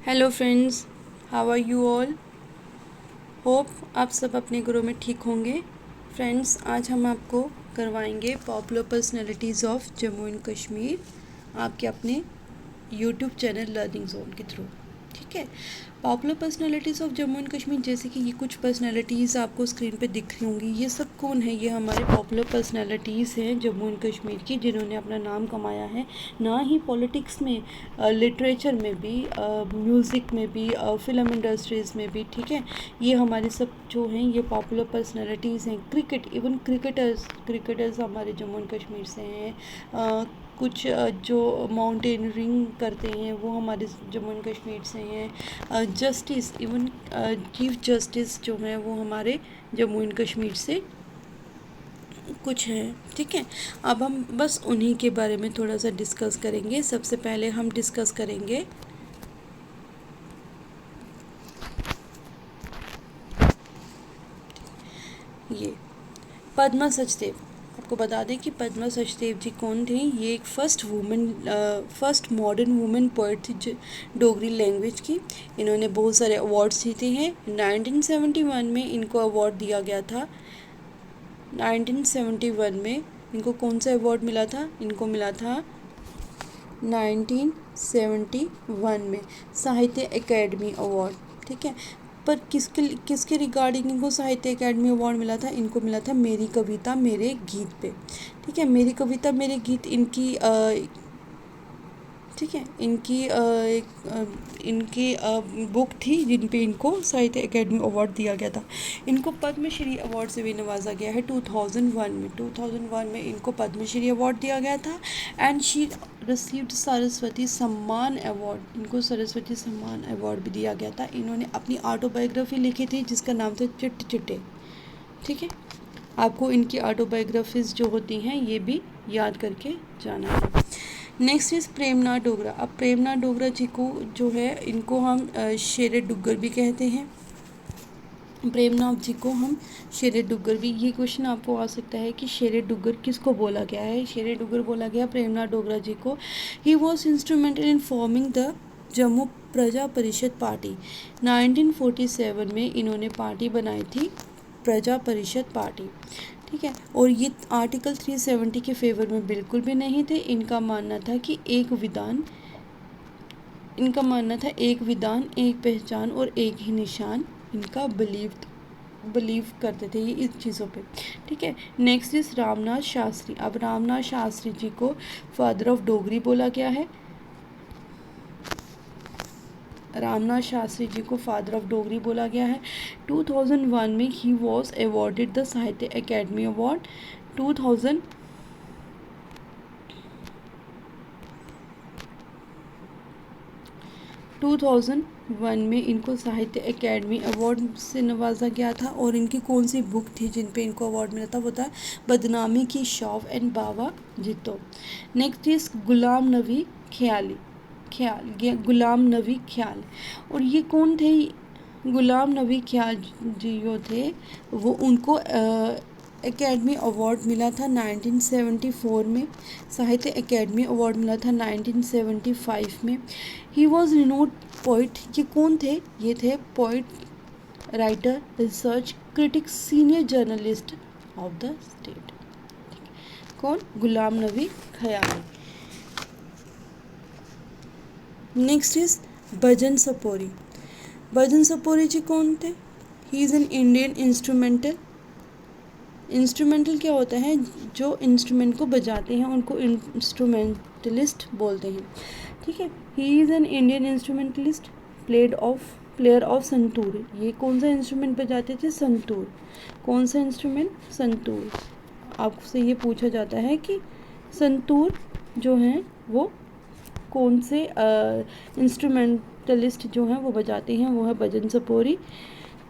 Hello friends, how are you all. Hope आप सब अपने घरों में ठीक होंगे। फ्रेंड्स, आज हम आपको करवाएंगे popular personalities of Jammu and Kashmir आपके अपने यूट्यूब चैनल लर्निंग जोन के थ्रू। ठीक है, popular personalities of Jammu and Kashmir, जैसे कि ये कुछ पर्सनैलिटीज़ आपको स्क्रीन पे दिख रही होंगी, ये सब कौन है? ये हमारे पॉपुलर पर्सनैलिटीज़ हैं जम्मू एंड कश्मीर की, जिन्होंने अपना नाम कमाया है, ना ही पॉलिटिक्स में, लिटरेचर में भी, म्यूज़िक में भी, फिल्म इंडस्ट्रीज़ में भी। ठीक है, ये हमारे सब जो हैं ये पॉपुलर पर्सनैलिटीज़ हैं। क्रिकेट, इवन क्रिकेटर्स हमारे जम्मू एंड कश्मीर से हैं। कुछ जो माउंटेनरिंग करते हैं वो हमारे जम्मू एंड कश्मीर से हैं। जस्टिस, इवन चीफ जस्टिस जो हैं वो हमारे जम्मू एंड कश्मीर से कुछ हैं। ठीक है, अब हम बस उन्हीं के बारे में थोड़ा सा डिस्कस करेंगे। सबसे पहले हम डिस्कस करेंगे ये पद्मा सचदेव। आपको बता दें कि पद्मा सचदेव जी कौन थे। ये एक फर्स्ट मॉडर्न वुमेन पोइट थी डोगरी लैंग्वेज की। इन्होंने बहुत सारे अवार्ड्स जीते हैं। 1971 में इनको अवार्ड दिया गया था। 1971 में इनको कौन सा अवार्ड मिला था? इनको मिला था 1971 में साहित्य एकेडमी अवार्ड। ठीक है, पर किसके रिगार्डिंग इनको साहित्य एकेडमी अवार्ड मिला था? इनको मिला था मेरी कविता मेरे गीत पे। ठीक है, मेरी कविता मेरे गीत इनकी ठीक है, इनकी बुक थी जिन पे इनको साहित्य एकेडमी अवार्ड दिया गया था। इनको पद्मश्री अवार्ड से भी नवाजा गया है 2001 में इनको पद्मश्री अवार्ड दिया गया था। एंड शी रिसीव्ड सरस्वती सम्मान अवार्ड। इनको सरस्वती सम्मान अवार्ड भी दिया गया था। इन्होंने अपनी ऑटोबायोग्राफी लिखी थी जिसका नाम था चिट्टे चिट्टे। ठीक है, आपको इनकी ऑटोबायोग्राफीज जो होती हैं ये भी याद करके जाना है। Next is Premnath Dogra. अब प्रेमनाथ डोगरा जी को जो है इनको हम शेरे डुग्गर भी कहते हैं। प्रेमनाथ जी को हम शेरे डुग्गर भी, ये क्वेश्चन आपको आ सकता है कि शेरे डुग्गर किसको बोला गया है? शेरे डुग्गर बोला गया प्रेमनाथ डोगरा जी को। He was instrumental in forming the Jammu प्रजा परिषद पार्टी। 1947 में इन्होंने पार्टी बनाई थी, प्रजा परिषद पार्टी। ठीक है, और ये आर्टिकल 370 के फेवर में बिल्कुल भी नहीं थे। इनका मानना था एक विधान, एक पहचान और एक ही निशान। इनका बिलीव करते थे ये इस चीज़ों पे। ठीक है, नेक्स्ट इज रामनाथ शास्त्री। अब रामनाथ शास्त्री जी को फादर ऑफ डोगरी बोला गया है। रामनाथ शास्त्री जी को फादर ऑफ डोगरी बोला गया है। 2001 में ही वॉज अवॉर्डेड द साहित्य एकेडमी अवार्ड। 2001 में इनको साहित्य एकेडमी अवार्ड से नवाजा गया था। और इनकी कौन सी बुक थी जिन पे इनको अवार्ड मिला था? वो था बदनामी की शौफ एंड बाबा जितो। नेक्स्ट इज गुलाम नबी ख्याल। और ये कौन थे? गुलाम नबी ख्याल जी जो थे वो उनको एकेडमी अवार्ड मिला था 1974 में। साहित्य एकेडमी अवार्ड मिला था 1975 में। He was renowned poet. ये कौन थे? ये थे poet, writer, research critic, senior journalist of the state. कौन? गुलाम नबी ख्याली। नेक्स्ट इज भजन सपोरी। भजन सपोरी जी कौन थे? He is an Indian instrumental क्या होता है? जो इंस्ट्रूमेंट को बजाते हैं उनको इंस्ट्रूमेंटलिस्ट बोलते हैं। ठीक है, ही is an Indian instrumentalist, player of santoor. ये कौन सा इंस्ट्रूमेंट बजाते थे? संतूर। कौन सा इंस्ट्रूमेंट? संतूर। आपसे ये पूछा जाता है कि संतूर जो हैं वो कौन से इंस्ट्रूमेंटलिस्ट जो हैं वो बजाते हैं? वो है Bhajan Sopori.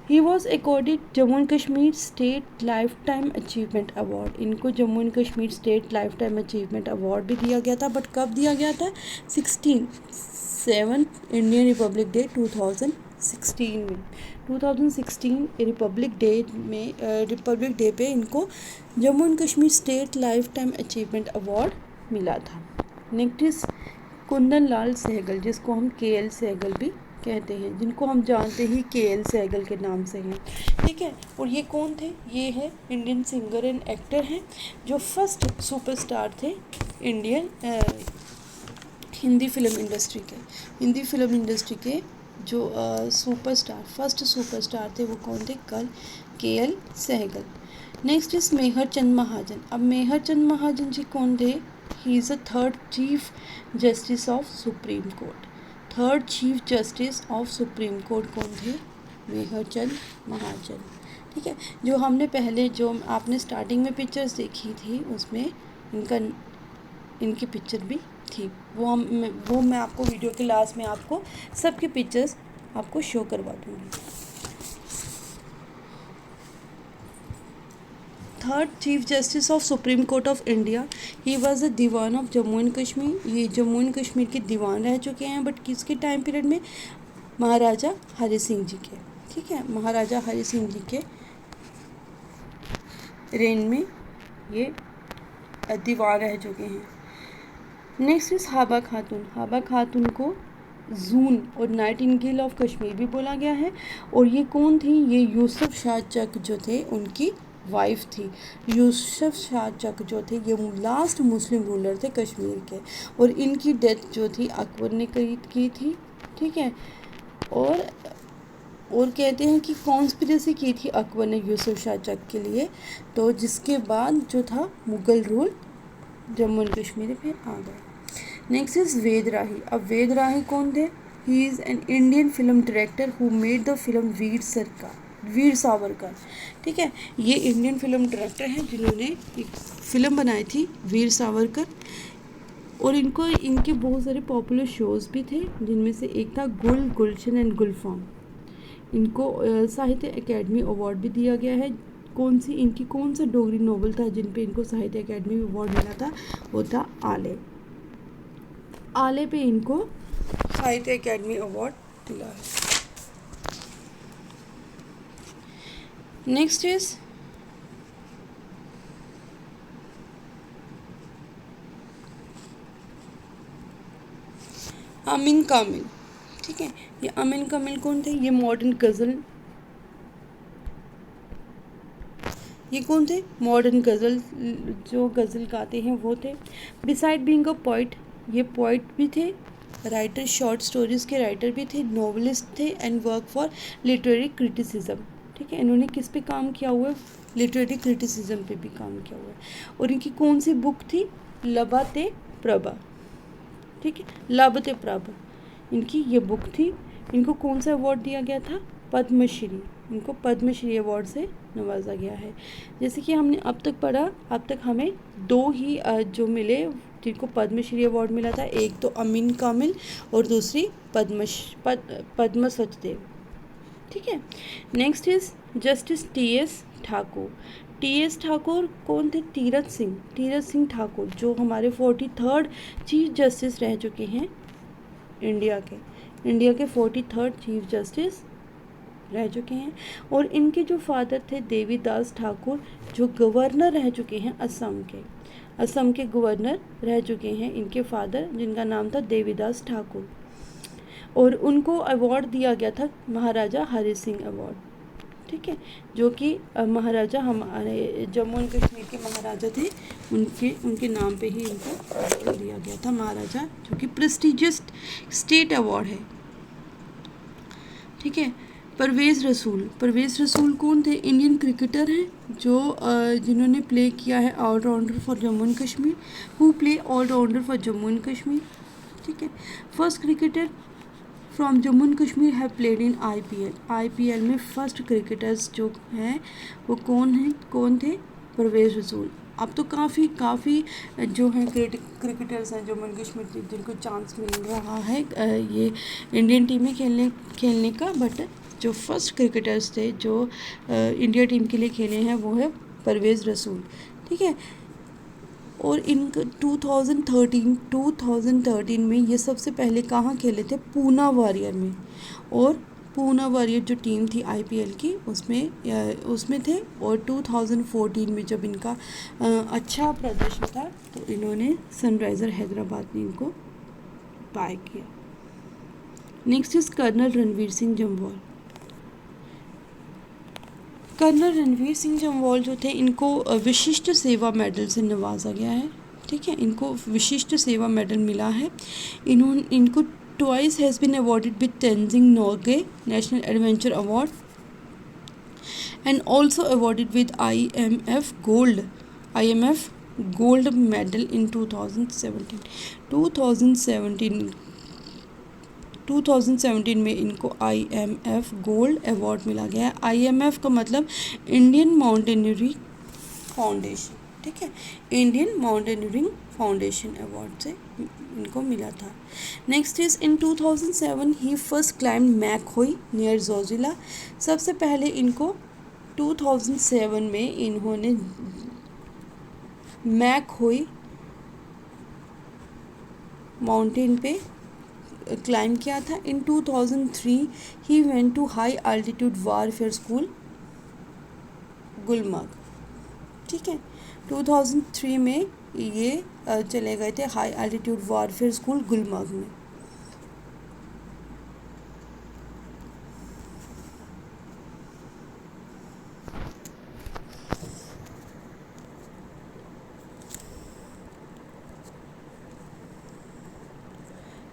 He was accorded Jammu and Kashmir state lifetime achievement award. इनको Jammu and Kashmir state lifetime achievement award भी दिया गया था, बट कब दिया गया था? 7 इंडियन रिपब्लिक डे 2016 में। 2016 रिपब्लिक डे पे इनको Jammu and Kashmir state lifetime achievement award मिला था। नेक्स्ट इज कुंदन लाल सहगल, जिसको हम KL सहगल भी कहते हैं, जिनको हम जानते ही KL सहगल के नाम से हैं, ठीक है। और ये कौन थे? ये है इंडियन सिंगर एंड एक्टर हैं जो फर्स्ट सुपरस्टार थे इंडियन हिंदी फिल्म इंडस्ट्री के जो फर्स्ट सुपरस्टार थे वो कौन थे? KL सहगल। नेक्स्ट इज मेहर चंद महाजन। अब मेहर चंद महाजन जी कौन थे? He is a third chief justice of supreme court. Third chief justice of supreme court कौन थे? मेहर चंद महाजन, ठीक है। जो हमने पहले जो आपने स्टार्टिंग में पिक्चर्स देखी थी उसमें इनकी पिक्चर भी थी, वो मैं आपको वीडियो के लास्ट में आपको सबके पिक्चर्स आपको शो करवा दूँगी। Third chief justice of supreme court of India, he was a diwan of Jammu and Kashmir. ये जम्मू एंड कश्मीर के दीवान रह चुके हैं, बट किसके टाइम पीरियड में? महाराजा हरि सिंह जी के, ठीक है। महाराजा हरि सिंह जी के रेन में ये दीवान रह चुके हैं। नेक्स्ट इज हाबा खातून। हाबा खातून को जून और नाइटिंगेल ऑफ कश्मीर भी बोला गया है। और ये कौन थी? ये यूसुफ शाह चक जो थे उनकी वाइफ थी। यूसुफ शाह चक जो थे ये लास्ट मुस्लिम रूलर थे कश्मीर के, और इनकी डेथ जो थी अकबर ने की थी, ठीक है। और कहते हैं कि कॉन्स्पिरेसी की थी अकबर ने यूसुफ शाह चक के लिए, तो जिसके बाद जो था मुग़ल रूल जम्मू एंड कश्मीर पे आ गया। Next is Ved Rahi. अब वेद राही कौन थे? He is an Indian film director who made the film Veer Savarkar, ठीक है। ये इंडियन फिल्म डायरेक्टर हैं जिन्होंने एक फिल्म बनाई थी वीर सावरकर, और इनके बहुत सारे पॉपुलर शोज़ भी थे, जिनमें से एक था गुलशन एंड गुलफाम। इनको साहित्य अकेडमी अवार्ड भी दिया गया है। कौन सा डोगरी नॉवल था जिन पे इनको साहित्य अकेडमी अवार्ड मिला था? वो था आले पे इनको साहित्य अकेडमी अवार्ड मिला है। नेक्स्ट इज अमीन कामिल, ठीक है। ये अमीन कामिल कौन थे? ये मॉडर्न गज़ल जो गज़ल गाते हैं वो थे। बिसाइड बीइंग अ पोइट, ये पोइट भी थे, राइटर, शॉर्ट स्टोरीज़ के राइटर भी थे, नॉवलिस्ट थे, and work for literary criticism, ठीक है। इन्होंने किस पे काम किया हुआ है? लिटरेरी क्रिटिसिज्म पे भी काम किया हुआ है। और इनकी कौन सी बुक थी? लबाते प्रभा, ठीक है। लबाते प्रभा इनकी ये बुक थी। इनको कौन सा अवार्ड दिया गया था? पद्मश्री। इनको पद्मश्री अवार्ड से नवाजा गया है। जैसे कि हमने अब तक पढ़ा, अब तक हमें दो ही जो मिले जिनको पद्मश्री अवार्ड मिला था, एक तो अमीन कामिल और दूसरी पद्म सचदेव, ठीक है। Next is justice TS Thakur. TS Thakur कौन थे? तीरथ सिंह ठाकुर, जो हमारे 43rd चीफ जस्टिस रह चुके हैं इंडिया के 43rd चीफ जस्टिस रह चुके हैं। और इनके जो फादर थे देवीदास ठाकुर, जो गवर्नर रह चुके हैं असम के गवर्नर रह चुके हैं इनके फादर, जिनका नाम था देवीदास ठाकुर। और उनको अवार्ड दिया गया था महाराजा हरि सिंह अवार्ड, ठीक है, जो कि महाराजा हमारे जम्मू एंड कश्मीर के महाराजा थे, उनके नाम पे ही इनको दिया गया था महाराजा, जो कि प्रेस्टिजियस स्टेट अवार्ड है, ठीक है। परवेज़ रसूल कौन थे? इंडियन क्रिकेटर हैं जो जिन्होंने प्ले किया है allrounder for Jammu and Kashmir, who play allrounder for Jammu and Kashmir, ठीक है। First cricketer from Jammu and Kashmir have played in IPL में फर्स्ट क्रिकेटर्स जो हैं वो कौन थे? परवेज़ रसूल। अब तो काफ़ी जो हैं क्रिकेटर्स हैं जम्मू एंड कश्मीर के जिनको चांस मिल रहा है ये इंडियन टीम में खेलने का, बट जो फर्स्ट क्रिकेटर्स थे जो इंडिया टीम के लिए खेले हैं वो है परवेज़ रसूल, ठीक है। और इन 2013 में ये सबसे पहले कहाँ खेले थे? पूना वॉरियर में। और पूना वॉरियर जो टीम थी IPL की उसमें थे। और 2014 में जब इनका अच्छा प्रदर्शन था तो इन्होंने सनराइज़र हैदराबाद ने इनको बाय किया। Next is colonel Ranveer Singh Jamwal. Colonel Ranveer Singh Jamwal जो थे, इनको विशिष्ट सेवा मेडल से नवाजा गया है। ठीक है, इनको विशिष्ट सेवा मेडल मिला है। इनको twice has been awarded with Tenzing Norgay national adventure award and also awarded with IMF gold medal in 2017। 2017 में इनको IMF गोल्ड अवार्ड मिला गया है। IMF का मतलब इंडियन माउंटेनियरिंग फाउंडेशन। ठीक है, इंडियन माउंटेनियरिंग फाउंडेशन अवार्ड से इनको मिला था। Next is in 2007 he first climbed Machoi near Zojila. सबसे पहले इनको 2007 में इन्होंने मैकहोई माउंटेन पे क्लाइम किया था। In 2003 he went to high altitude warfare school Gulmarg. ठीक है, 2003 में ये चले गए थे high altitude warfare school Gulmarg में।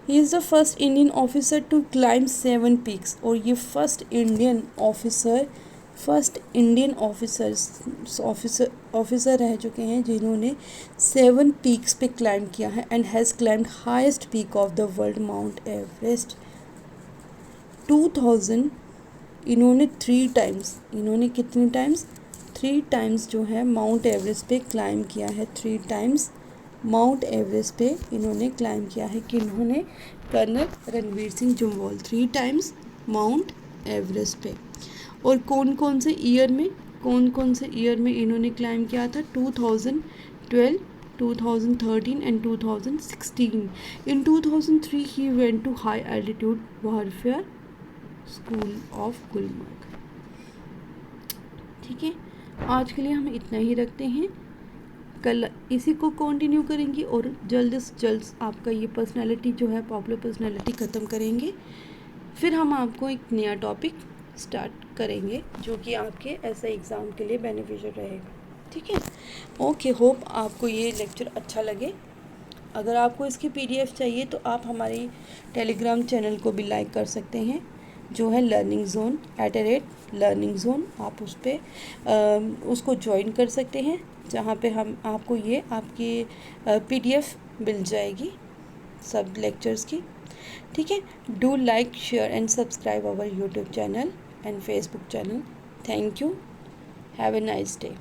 He is the first Indian officer to climb 7 peaks. और ये फर्स्ट इंडियन ऑफिसर रह चुके हैं जिन्होंने 7 पीक्स पे क्लाइम किया है and has climbed highest peak of the world mount Everest. 2000 इन्होंने 3 टाइम्स, इन्होंने कितनी टाइम्स, 3 टाइम्स जो है माउंट एवरेस्ट पे क्लाइम किया है। 3 टाइम्स माउंट एवरेस्ट पे इन्होंने क्लाइम किया है कि इन्होंने colonel Ranveer Singh Jamwal 3 times mount Everest पे। और कौन कौन से ईयर में इन्होंने क्लाइम किया था? 2012, 2013 and 2016। In 2003 he went to high altitude warfare school of Gulmarg. ठीक है, आज के लिए हम इतना ही रखते हैं। कल इसी को कंटिन्यू करेंगे और जल्द से जल्द आपका ये पर्सनालिटी जो है पॉपुलर पर्सनालिटी ख़त्म करेंगे। फिर हम आपको एक नया टॉपिक स्टार्ट करेंगे जो कि आपके ऐसे एग्ज़ाम के लिए बेनिफिशियल रहेगा। ठीक है, ओके, होप आपको ये लेक्चर अच्छा लगे। अगर आपको इसकी PDF चाहिए तो आप हमारे टेलीग्राम चैनल को भी लाइक कर सकते हैं जो है लर्निंग जोन @लर्निंग जोन। आप उस पर उसको ज्वाइन कर सकते हैं जहाँ पे हम आपको ये आपकी PDF मिल जाएगी सब लेक्चर्स की। ठीक है, do like share and subscribe our YouTube channel and Facebook channel. Thank you, have a nice day.